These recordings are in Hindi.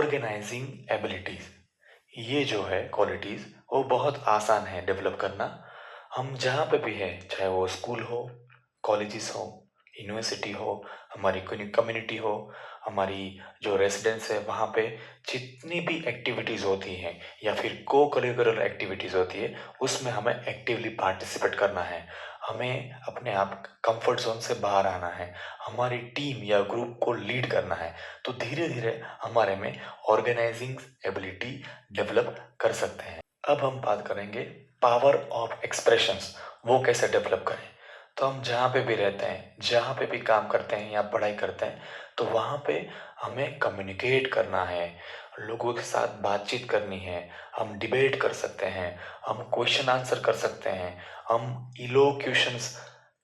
ऑर्गेनाइजिंग एबिलिटीज, ये जो है क्वालिटीज वो बहुत आसान है डेवलप करना। हम जहाँ पे भी है, चाहे वो स्कूल हो, कॉलेजेस हो, यूनिवर्सिटी हो, हमारी कम्युनिटी हो, हमारी जो रेसिडेंस है वहाँ पे जितनी भी एक्टिविटीज़ होती हैं या फिर को करिकुलर एक्टिविटीज़ होती है, उसमें हमें एक्टिवली पार्टिसिपेट करना है। हमें अपने आप कंफर्ट जोन से बाहर आना है, हमारी टीम या ग्रुप को लीड करना है। तो धीरे धीरे हमारे में ऑर्गेनाइजिंग एबिलिटी डेवलप कर सकते हैं। अब हम बात करेंगे पावर ऑफ एक्सप्रेशंस, वो कैसे डेवलप करें। तो हम जहाँ पे भी रहते हैं, जहाँ पे भी काम करते हैं या पढ़ाई करते हैं, तो वहाँ पे हमें कम्युनिकेट करना है, लोगों के साथ बातचीत करनी है। हम डिबेट कर सकते हैं, हम क्वेश्चन आंसर कर सकते हैं, हम इलोक्यूशंस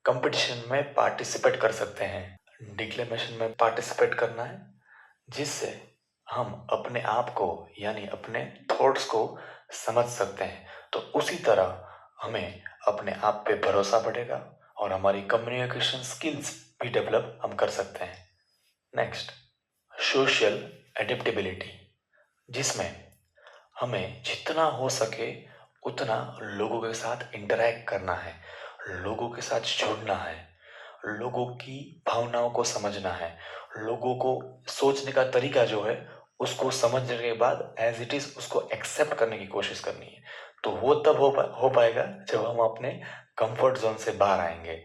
कंपटीशन में पार्टिसिपेट कर सकते हैं, डिक्लेमेशन में पार्टिसिपेट करना है, जिससे हम अपने आप को यानी अपने थॉट्स को समझ सकते हैं। तो उसी तरह हमें अपने आप पे भरोसा बढ़ेगा और हमारी कम्युनिकेशन स्किल्स भी डेवलप हम कर सकते हैं। नेक्स्ट, सोशल एडेप्टेबिलिटी, जिसमें हमें जितना हो सके उतना लोगों के साथ इंटरैक्ट करना है, लोगों के साथ जुड़ना है, लोगों की भावनाओं को समझना है, लोगों को सोचने का तरीका जो है उसको समझने के बाद एज इट इज उसको एक्सेप्ट करने की कोशिश करनी है। तो वो तब हो पाएगा जब हम अपने कंफर्ट जोन से बाहर आएंगे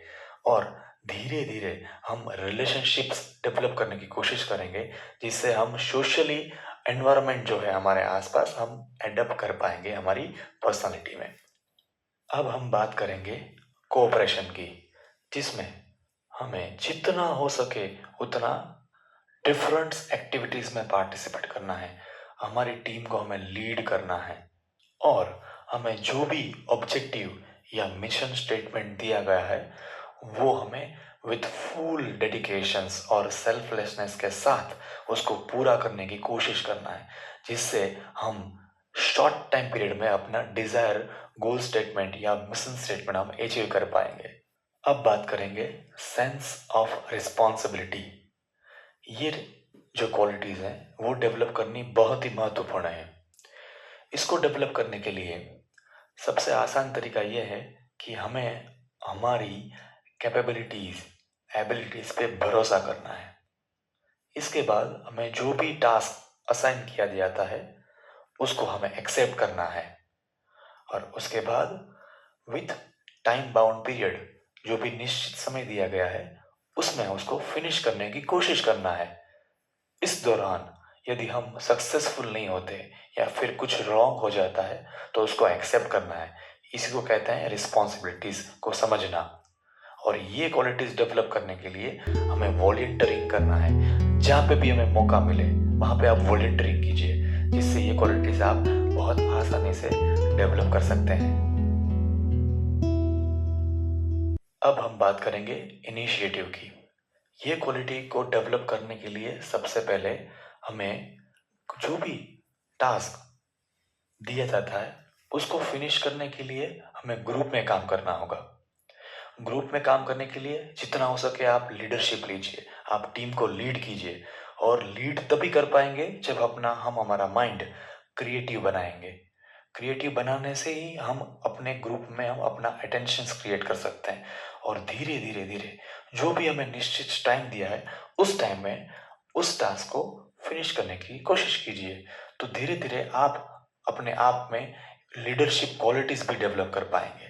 और धीरे धीरे हम रिलेशनशिप्स डेवलप करने की कोशिश करेंगे, जिससे हम सोशली एनवायरनमेंट जो है हमारे आसपास हम एडप्ट कर पाएंगे हमारी पर्सनालिटी में। अब हम बात करेंगे कोऑपरेशन की, जिसमें हमें जितना हो सके उतना डिफरेंट एक्टिविटीज में पार्टिसिपेट करना है, हमारी टीम को हमें लीड करना है और हमें जो भी ऑब्जेक्टिव या मिशन स्टेटमेंट दिया गया है वो हमें विथ फुल डेडिकेशंस और सेल्फलेसनेस के साथ उसको पूरा करने की कोशिश करना है, जिससे हम शॉर्ट टाइम पीरियड में अपना डिजायर गोल स्टेटमेंट या मिशन स्टेटमेंट हम अचीव कर पाएंगे। अब बात करेंगे सेंस ऑफ रिस्पॉन्सिबिलिटी। ये जो क्वालिटीज हैं वो डेवलप करनी बहुत ही महत्वपूर्ण है। इसको डेवलप करने के लिए सबसे आसान तरीका ये है कि हमें हमारी कैपेबिलिटीज एबिलिटीज पे भरोसा करना है। इसके बाद हमें जो भी टास्क असाइन किया जाता है उसको हमें एक्सेप्ट करना है और उसके बाद विथ टाइम बाउंड पीरियड, जो भी निश्चित समय दिया गया है उसमें उसको फिनिश करने की कोशिश करना है। इस दौरान यदि हम सक्सेसफुल नहीं होते या फिर कुछ रॉन्ग हो जाता है तो उसको एक्सेप्ट करना है। इसी को कहते हैं रिस्पॉन्सिबिलिटीज को समझना। और ये क्वालिटीज डेवलप करने के लिए हमें वॉलंटियरिंग करना है। जहाँ पे भी हमें मौका मिले वहाँ पे आप वॉलंटियरिंग कीजिए, जिससे ये क्वालिटीज आप बहुत आसानी से डेवलप कर सकते हैं। अब हम बात करेंगे इनिशिएटिव की। ये क्वालिटी को डेवलप करने के लिए सबसे पहले हमें जो भी टास्क दिया जाता है उसको फिनिश करने के लिए हमें ग्रुप में काम करना होगा। ग्रुप में काम करने के लिए जितना हो सके आप लीडरशिप लीजिए, आप टीम को लीड कीजिए। और लीड तभी कर पाएंगे जब हम हमारा माइंड क्रिएटिव बनाएंगे। क्रिएटिव बनाने से ही हम अपने ग्रुप में हम अपना अटेंशन क्रिएट कर सकते हैं। और धीरे धीरे धीरे जो भी हमें निश्चित टाइम दिया है उस टाइम में उस टास्क को फिनिश करने की कोशिश कीजिए। तो धीरे धीरे आप अपने आप में लीडरशिप क्वालिटीज भी डेवलप कर पाएंगे।